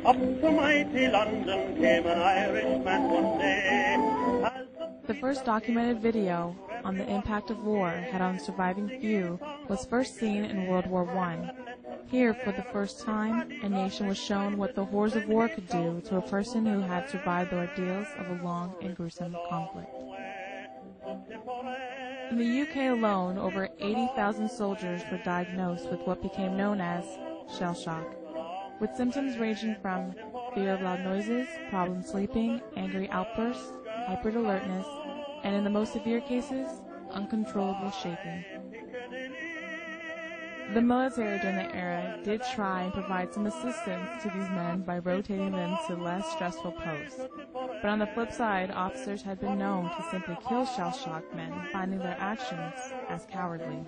Up to mighty London came an Irishman one day. The first documented video on the impact of war had on surviving few was first seen in World War I. Here, for the first time, a nation was shown what the horrors of war could do to a person who had survived the ordeals of a long and gruesome conflict. In the UK alone, over 80,000 soldiers were diagnosed with what became known as shell shock, with symptoms ranging from fear of loud noises, problem sleeping, angry outbursts, hyper-alertness, and in the most severe cases, uncontrollable shaking. The military during the era did try and provide some assistance to these men by rotating them to less stressful posts. But on the flip side, officers had been known to simply kill shell-shocked men, finding their actions as cowardly.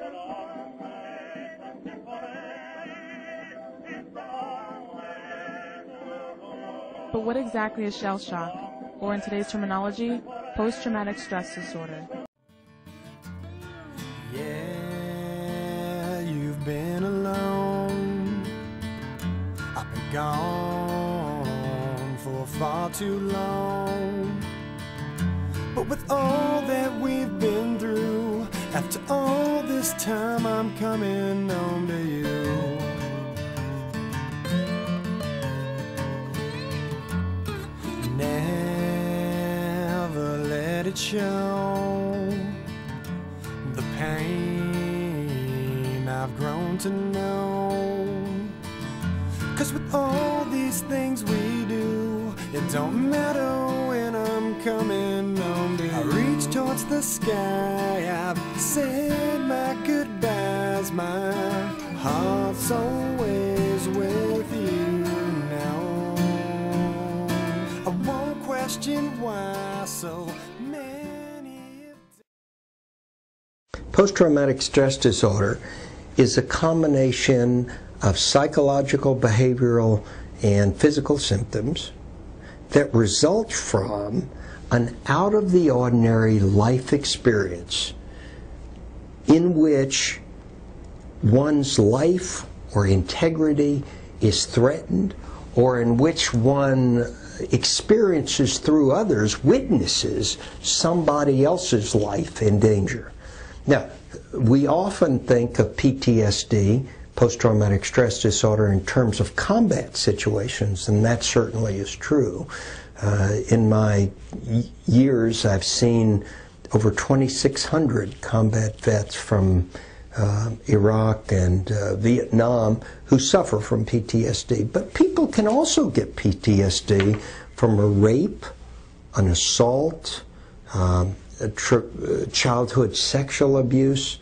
But what exactly is shell shock, or in today's terminology, post-traumatic stress disorder? Yeah, you've been alone. I've been gone for far too long. But with all that we've been through, after all this time I'm coming home to you. Never let it show the pain I've grown to know. 'Cause with all these things we do, it don't matter when I'm coming home to you. I reach towards the sky, I've said my goodbyes, my heart's always with you now. I won't question why so many. Post-traumatic stress disorder is a combination of psychological, behavioral, and physical symptoms that result from an out-of-the-ordinary life experience in which one's life or integrity is threatened, or in which one experiences through others, witnesses somebody else's life in danger. Now, we often think of PTSD, post-traumatic stress disorder, in terms of combat situations, and that certainly is true. In my years, I've seen over 2,600 combat vets from Iraq and Vietnam who suffer from PTSD. But people can also get PTSD from a rape, an assault, childhood sexual abuse,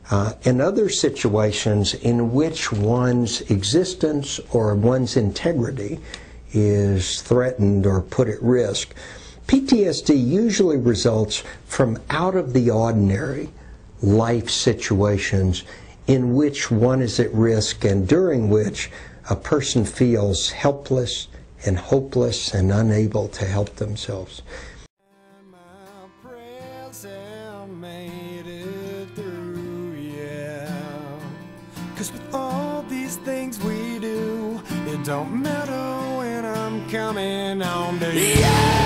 and other situations in which one's existence or one's integrity is threatened or put at risk. PTSD usually results from out-of-the-ordinary life situations in which one is at risk and during which a person feels helpless and hopeless and unable to help themselves. My prayers have made it through, yeah. 'Cause with all these things we do, it don't matter when I'm coming home to you. Yeah!